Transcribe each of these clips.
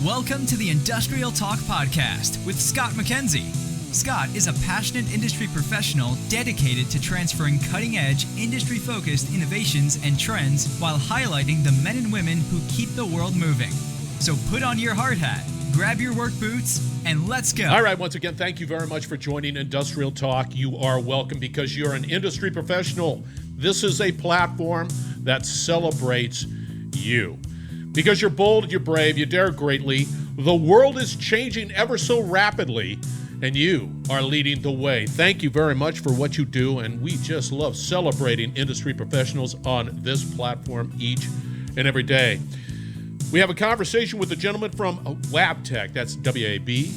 Welcome to the Industrial Talk Podcast with Scott McKenzie. Scott is a passionate industry professional dedicated to transferring cutting-edge, industry-focused innovations and trends while highlighting the men and women who keep the world moving. So put on your hard hat, grab your work boots, and let's go. All right, once again, thank you very much for joining Industrial Talk. You are welcome because you're an industry professional. This is a platform that celebrates you. Because you're bold, you're brave, you dare greatly. The world is changing ever so rapidly, and you are leading the way. Thank you very much for what you do, and we just love celebrating industry professionals on this platform each and every day. We have a conversation with a gentleman from Wabtec. That's W-A-B-T-E-C-H.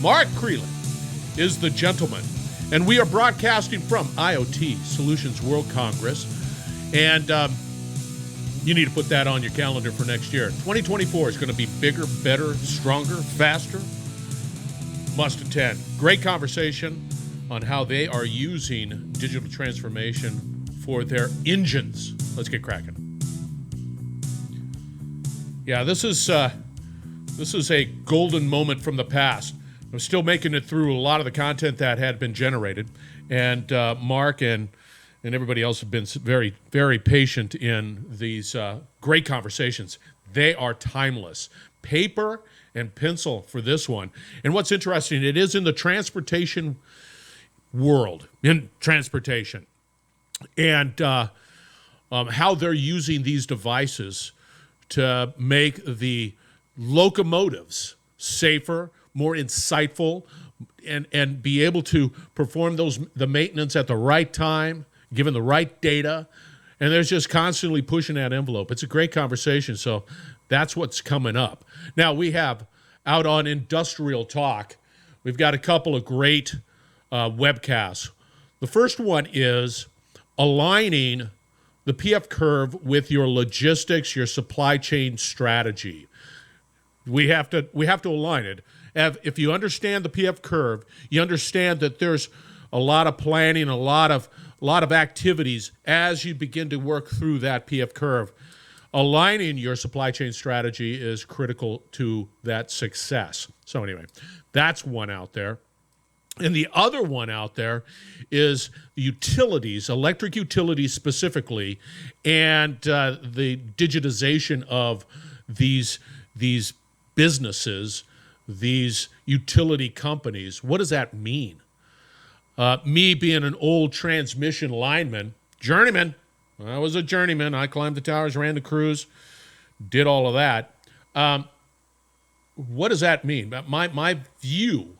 Mark Kraeling is the gentleman, and we are broadcasting from IoT Solutions World Congress, and you need to put that on your calendar for next year. 2024 is going to be bigger, better, stronger, faster. Must attend. Great conversation on how they are using digital transformation for their engines. Let's get cracking. Yeah, this is a golden moment from the past. I'm still making it through a lot of the content that had been generated, and Mark and everybody else have been very, very patient in these great conversations. They are timeless. Paper and pencil for this one. And what's interesting, it is in the transportation world, in transportation, and how they're using these devices to make the locomotives safer, more insightful, and be able to perform the maintenance at the right time, given the right data, and they're just constantly pushing that envelope. It's a great conversation, so that's what's coming up. Now, we have out on Industrial Talk, we've got a couple of great webcasts. The first one is aligning the PF curve with your logistics, your supply chain strategy. We have to align it. If you understand the PF curve, you understand that there's a lot of planning, a lot of activities as you begin to work through that PF curve. Aligning your supply chain strategy is critical to that success. So anyway, that's one out there. And the other one out there is utilities, electric utilities specifically, and the digitization of these businesses, these utility companies. What does that mean? Me being an old transmission lineman, journeyman, I was a journeyman. I climbed the towers, ran the crews, did all of that. What does that mean? My view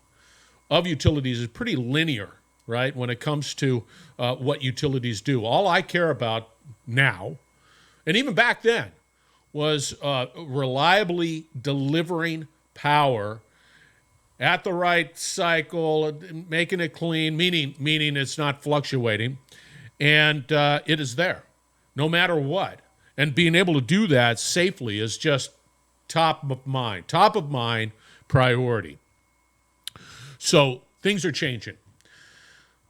of utilities is pretty linear, right, when it comes to what utilities do. All I care about now, and even back then, was reliably delivering power at the right cycle, making it clean, meaning it's not fluctuating, and it is there, no matter what. And being able to do that safely is just top of mind priority. So things are changing.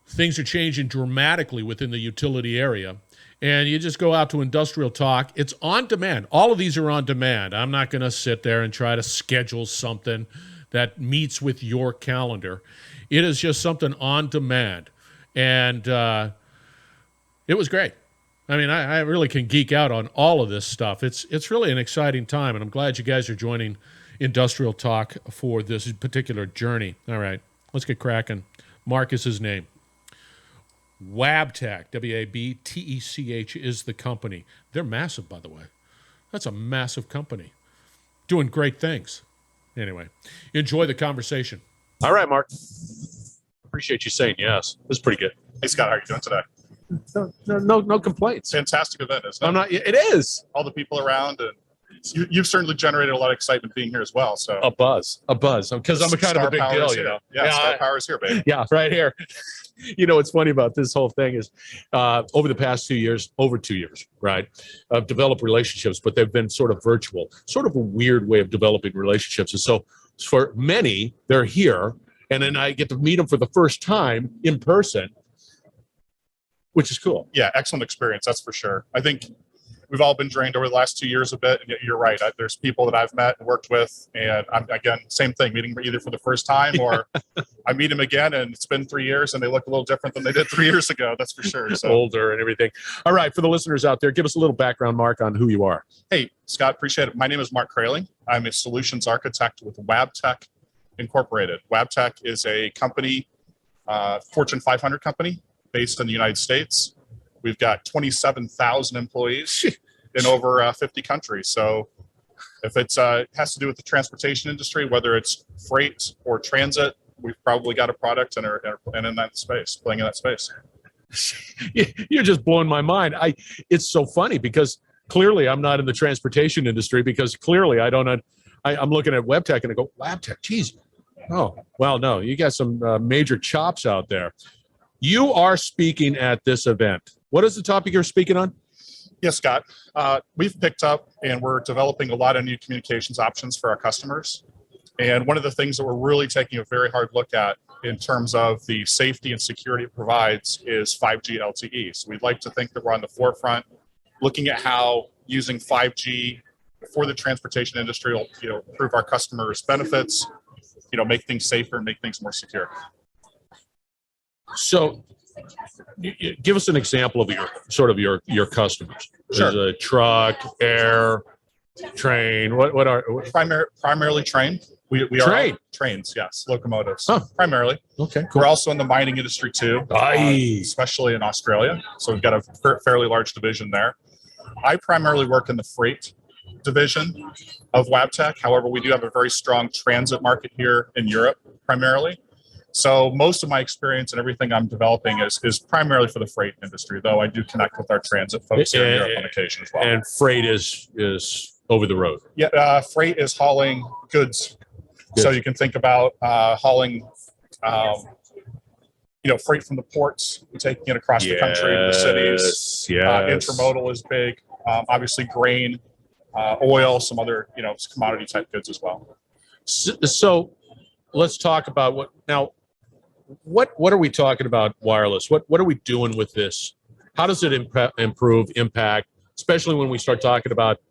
Things are changing dramatically within the utility area. And you just go out to Industrial Talk. It's on demand. All of these are on demand. I'm not going to sit there and try to schedule something that meets with your calendar. It is just something on demand. And it was great. I mean, I really can geek out on all of this stuff. It's really an exciting time, and I'm glad you guys are joining Industrial Talk for this particular journey. All right, let's get cracking. Mark is his name. Wabtec, W-A-B-T-E-C-H is the company. They're massive, by the way. That's a massive company. Doing great things. Anyway, enjoy the conversation. All right, Mark. Appreciate you saying yes. This is pretty good. Hey, Scott, how are you doing today? No complaints. Fantastic event, isn't it? It is. All the people around, and you've certainly generated a lot of excitement being here as well. So a buzz, because I'm a kind of a big deal, you know. Yeah, Star Power's here, baby. Yeah, right here. You know, what's funny about this whole thing is over the past 2 years, right, I've developed relationships, but they've been sort of virtual, sort of a weird way of developing relationships. And so for many, they're here, and then I get to meet them for the first time in person, which is cool. Yeah, excellent experience, that's for sure. I think we've all been drained over the last 2 years a bit. And you're right. There's people that I've met and worked with, and I'm, again, same thing, meeting them either for the first time or I meet them again, and it's been 3 years, and they look a little different than they did 3 years ago. That's for sure. So. Older and everything. All right, for the listeners out there, give us a little background, Mark, on who you are. Hey, Scott, appreciate it. My name is Mark Kraeling. I'm a solutions architect with Wabtec Incorporated. Wabtec is a company, Fortune 500 company based in the United States. We've got 27,000 employees in over 50 countries. So if it has to do with the transportation industry, whether it's freight or transit, we've probably got a product and are in that space, playing in that space. You're just blowing my mind. It's so funny because clearly I'm not in the transportation industry, because clearly I'm looking at Wabtec and I go, Wabtec, geez. Oh, well, no, you got some major chops out there. You are speaking at this event. What is the topic you're speaking on? Yes, Scott. We've picked up and we're developing a lot of new communications options for our customers. And one of the things that we're really taking a very hard look at in terms of the safety and security it provides is 5G LTE. So we'd like to think that we're on the forefront, looking at how using 5G for the transportation industry will, improve our customers' benefits, make things safer and make things more secure. So, give us an example of your customers. Sure. Is a truck, air, train. What are primarily train? We train. are trains, yes, locomotives, primarily. Okay, cool. We're also in the mining industry too, especially in Australia. So we've got a fairly large division there. I primarily work in the freight division of Wabtec. However, we do have a very strong transit market here in Europe, primarily. So most of my experience and everything I'm developing is primarily for the freight industry, though I do connect with our transit folks here in Europe on occasion as well. And freight is over the road. Yeah, freight is hauling goods. So you can think about hauling, freight from the ports, taking it across the country to the cities. Yes. Intermodal is big. Obviously, grain, oil, some other commodity type goods as well. So let's talk about what are we talking about wireless? What are we doing with this? How does it improve, impact, especially when we start talking about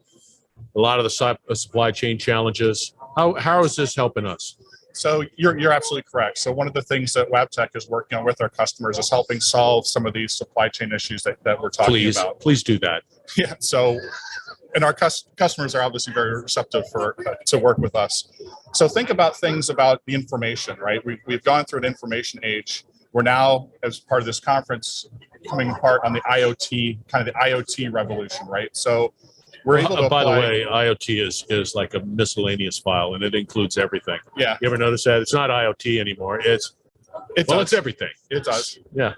a lot of the supply chain challenges? How is this helping us? So you're absolutely correct. So one of the things that Wabtec is working on with our customers is helping solve some of these supply chain issues that we're talking about. Please do that. Yeah. So, and our customers are obviously very receptive to work with us. So think about things about the information, right? We've gone through an information age. We're now, as part of this conference, coming apart on the IoT, kind of the IoT revolution, right? So we're able to by the way, IoT is like a miscellaneous file, and it includes everything. Yeah. You ever notice that? It's not IoT anymore. It's everything. It does. Yeah.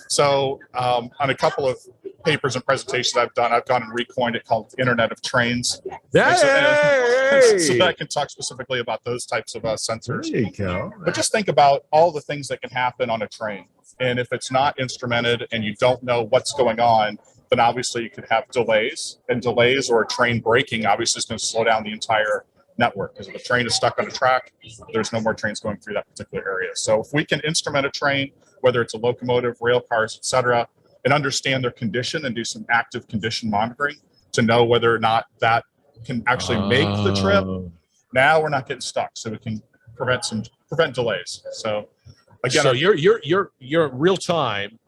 So on a couple of papers and presentations I've done, I've gone and recoined it called Internet of Trains. So that I can talk specifically about those types of sensors. There you go. But just think about all the things that can happen on a train. And if it's not instrumented and you don't know what's going on, then obviously you could have delays. And delays or a train breaking obviously is going to slow down the entire network. Because if a train is stuck on a track, there's no more trains going through that particular area. So if we can instrument a train, whether it's a locomotive, rail cars, et cetera, and understand their condition and do some active condition monitoring to know whether or not that can actually make the trip, now we're not getting stuck. So we can prevent delays. So again, so you're real time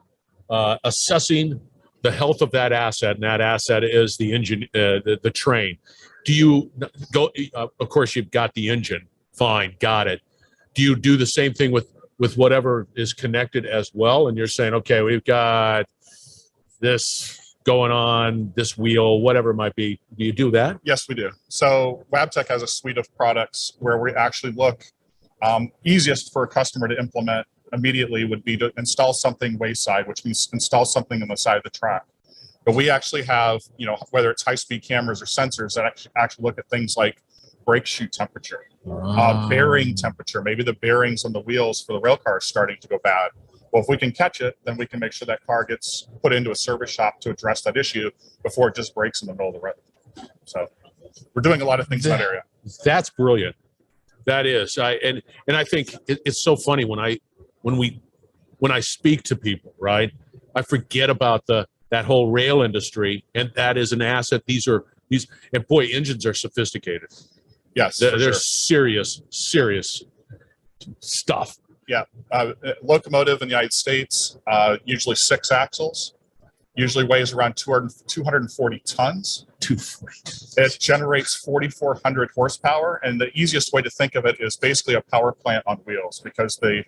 assessing the health of that asset, and that asset is the engine, the train. Do you go? Of course, you've got the engine. Fine, got it. Do you do the same thing with whatever is connected as well? And you're saying, okay, we've got this going on, this wheel, whatever it might be. Do you do that? Yes, we do. So Wabtec has a suite of products where we actually look, easiest for a customer to implement immediately would be to install something wayside, which means install something on the side of the track. But we actually have, whether it's high-speed cameras or sensors that actually look at things like brake shoe temperature, bearing temperature, maybe the bearings on the wheels for the rail car are starting to go bad. Well, if we can catch it, then we can make sure that car gets put into a service shop to address that issue before it just breaks in the middle of the road. So we're doing a lot of things in that area. That's brilliant. That is. And I think it's so funny when I speak to people, right? I forget about the that whole rail industry, and that is an asset. These and boy, engines are sophisticated. Yes, They're serious stuff. Yeah, locomotive in the United States, usually 6 axles, usually weighs around 240 tons. 240. It generates 4,400 horsepower, and the easiest way to think of it is basically a power plant on wheels, because the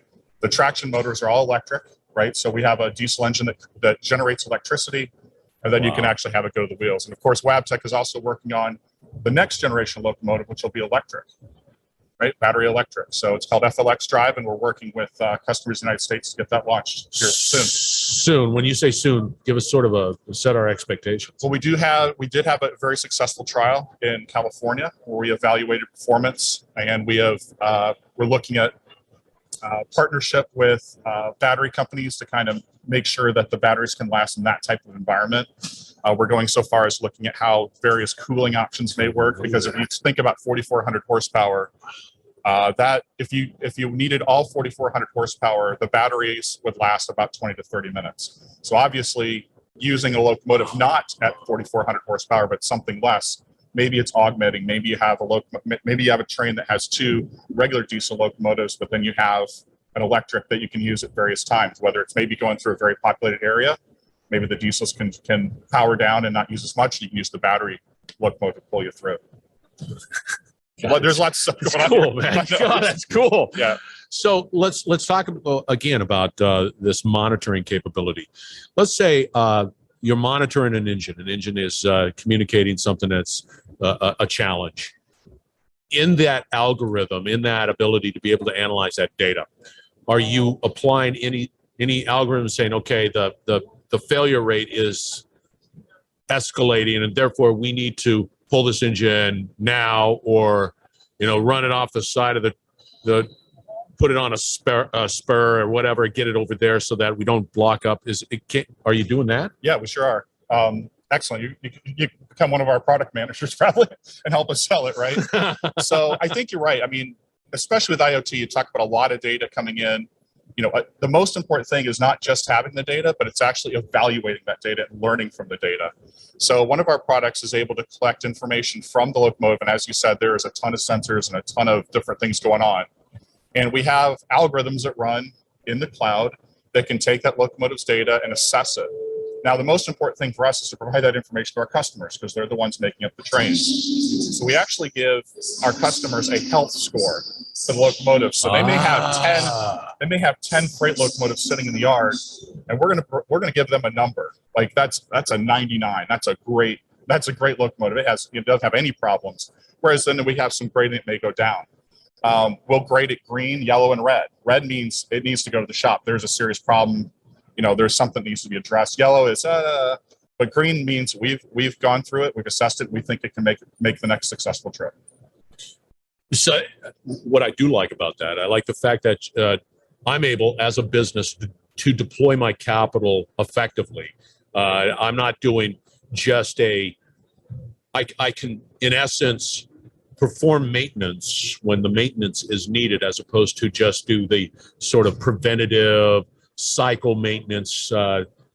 traction motors are all electric, right? So we have a diesel engine that generates electricity, and then you can actually have it go to the wheels. And of course, Wabtec is also working on the next generation locomotive, which will be electric, right? Battery electric. So it's called FLX Drive, and we're working with customers in the United States to get that launched here soon. Soon. When you say soon, give us sort of set our expectations. Well, we did have a very successful trial in California where we evaluated performance, and we're looking at partnership with battery companies to kind of make sure that the batteries can last in that type of environment. We're going so far as looking at how various cooling options may work, because if you think about 4,400 horsepower, that if you needed all 4,400 horsepower, the batteries would last about 20 to 30 minutes. So obviously, using a locomotive not at 4,400 horsepower, but something less, maybe it's augmenting. Maybe you have a train that has 2 regular diesel locomotives, but then you have an electric that you can use at various times, whether it's maybe going through a very populated area. Maybe the diesels can power down and not use as much. You can use the battery locomotive to pull you through. But there's lots of stuff going on. Man. God, that's cool. Yeah. So let's talk again about this monitoring capability. Let's say you're monitoring an engine. An engine is communicating something that's a challenge. In that algorithm, in that ability to be able to analyze that data, are you applying any algorithm saying, okay, the failure rate is escalating, and therefore we need to pull this engine now, or run it off the side of the put it on a spur or whatever, get it over there so that we don't block up. Are you doing that? Yeah, we sure are. Excellent. You become one of our product managers probably and help us sell it, right? So I think you're right. I mean, especially with IoT, you talk about a lot of data coming in. The most important thing is not just having the data, but it's actually evaluating that data and learning from the data. So one of our products is able to collect information from the locomotive. And as you said, there is a ton of sensors and a ton of different things going on. And we have algorithms that run in the cloud that can take that locomotive's data and assess it. Now, the most important thing for us is to provide that information to our customers, because they're the ones making up the trains. So we actually give our customers a health score for the locomotive. So they may have 10 freight locomotives sitting in the yard, and we're gonna give them a number. Like that's a 99. That's a great locomotive. It doesn't have any problems. Whereas then we have some grading that may go down. We'll grade it green, yellow, and red. Red means it needs to go to the shop. There's a serious problem. There's something that needs to be addressed. Yellow is, but green means we've gone through it, we've assessed it, we think it can make the next successful trip. So what I do like about that, I like the fact that I'm able, as a business, to deploy my capital effectively. I'm not doing just I can, in essence, perform maintenance when the maintenance is needed, as opposed to just do the sort of preventative cycle maintenance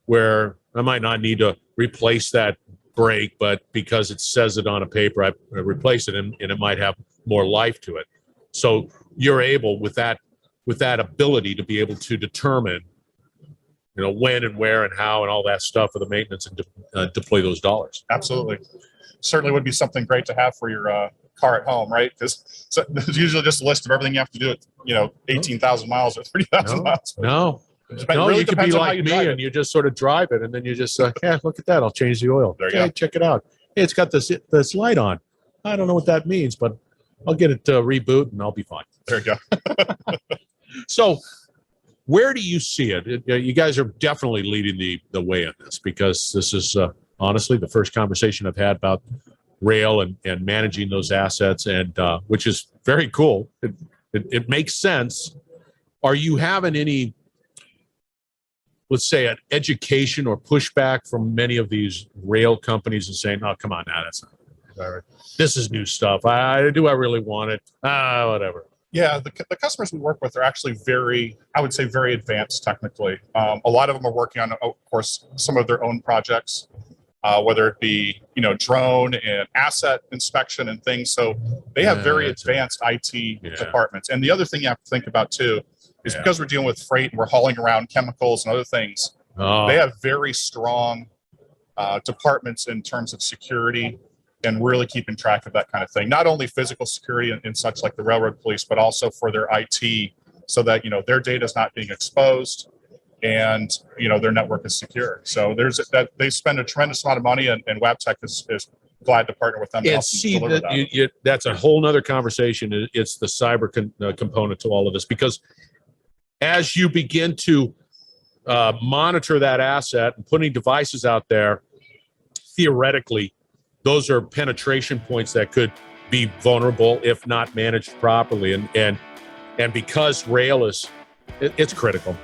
where I might not need to replace that brake, but because it says it on a paper, I replace it, and it might have more life to it. So you're able, with that ability, to be able to determine, when and where and how and all that stuff for the maintenance, and deploy those dollars. Absolutely. Certainly would be something great to have for your car at home, right? Because there's usually just a list of everything you have to do at 18,000 miles or 30,000 miles. No, really you could be like me and you just sort of drive it, and then you just yeah, look at that, I'll change the oil. There you go. Check it out. Hey, it's got this light on. I don't know what that means, but I'll get it to reboot and I'll be fine. There you go. So where do you see it? You guys are definitely leading the way in this, because this is honestly the first conversation I've had about rail and managing those assets, and which is very cool. It makes sense. Are you having any, let's say, an education or pushback from many of these rail companies and saying, "Oh, come on now, that's not, this is new stuff. Do I really want it? Whatever." Yeah, the customers we work with are actually I would say, very advanced technically. A lot of them are working on, of course, some of their own projects, whether it be, drone and asset inspection and things. So they have very advanced IT departments. And the other thing you have to think about too is because we're dealing with freight and we're hauling around chemicals and other things, they have very strong departments in terms of security and really keeping track of that kind of thing. Not only physical security and such like the railroad police, but also for their IT, so that their data is not being exposed and their network is secure. So they spend a tremendous amount of money, and Wabtec is glad to partner with them to help them deliver that. That's a whole nother conversation. It's the cyber component to all of this, because as you begin to monitor that asset and putting devices out there, theoretically, those are penetration points that could be vulnerable if not managed properly. And because rail it's critical.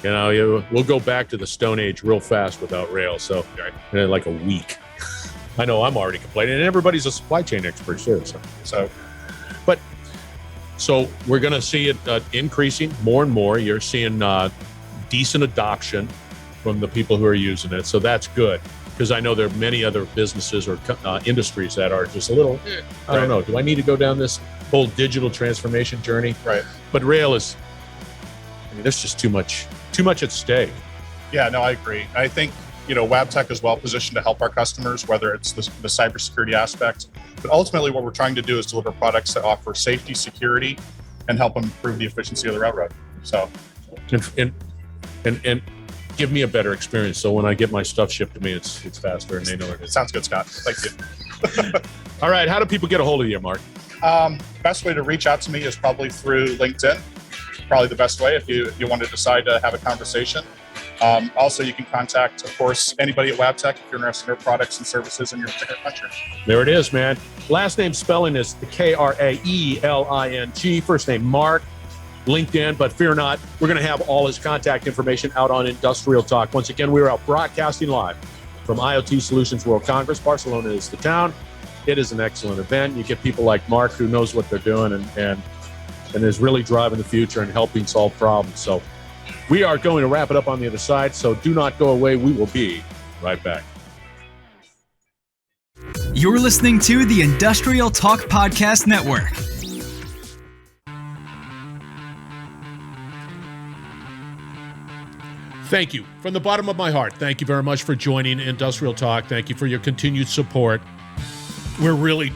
We'll go back to the Stone Age real fast without rail. So in like a week. I know I'm already complaining, and everybody's a supply chain expert too. So we're going to see it increasing more and more. You're seeing decent adoption from the people who are using it. So that's good. Because I know there are many other businesses or industries that are just a little, I don't know, do I need to go down this whole digital transformation journey? Right. But rail there's just too much at stake. Yeah, no, I agree. I think, Wabtec is well positioned to help our customers, whether it's the cybersecurity aspect. But ultimately, what we're trying to do is deliver products that offer safety, security, and help improve the efficiency of the railroad. So, and give me a better experience, so when I get my stuff shipped to me, it's faster and they know it is. Sounds good, Scott. Thank you. All right, how do people get a hold of you, Mark? Best way to reach out to me is probably through LinkedIn. Probably the best way if you want to decide to have a conversation. Also, you can contact, of course, anybody at Wabtec if you're interested in their products and services in your particular country. There it is, man. Last name spelling is Kraeling. First name Mark. LinkedIn, but fear not, we're going to have all his contact information out on Industrial Talk. Once again, we are out broadcasting live from IoT Solutions World Congress. Barcelona is the town. It is an excellent event. You get people like Mark who knows what they're doing and is really driving the future and helping solve problems. So we are going to wrap it up on the other side, so do not go away. We will be right back. You're listening to the Industrial Talk Podcast Network. Thank you. From the bottom of my heart, thank you very much for joining Industrial Talk. Thank you for your continued support. We're really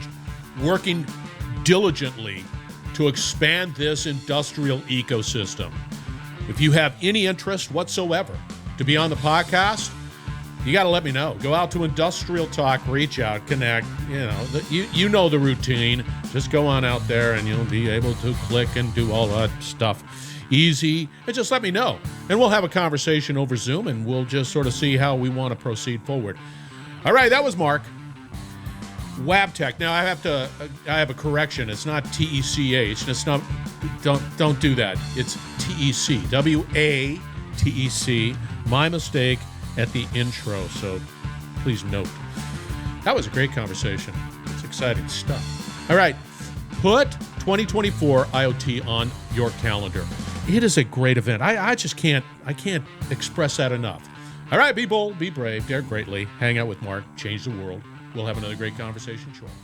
working diligently to expand this industrial ecosystem. If you have any interest whatsoever to be on the podcast, you got to let me know. Go out to Industrial Talk, reach out, connect. You know the routine. Just go on out there and you'll be able to click and do all that stuff. Easy, and just let me know, and we'll have a conversation over Zoom, and we'll just sort of see how we want to proceed forward. All right, that was Mark. Wabtec. Now I have a correction. It's not TECH. It's not. Don't do that. It's TEC. WATEC. My mistake at the intro. So please note. That was a great conversation. It's exciting stuff. All right, put 2024 IoT on your calendar. It is a great event. I can't express that enough. All right, be bold, be brave, dare greatly, hang out with Mark, change the world. We'll have another great conversation shortly.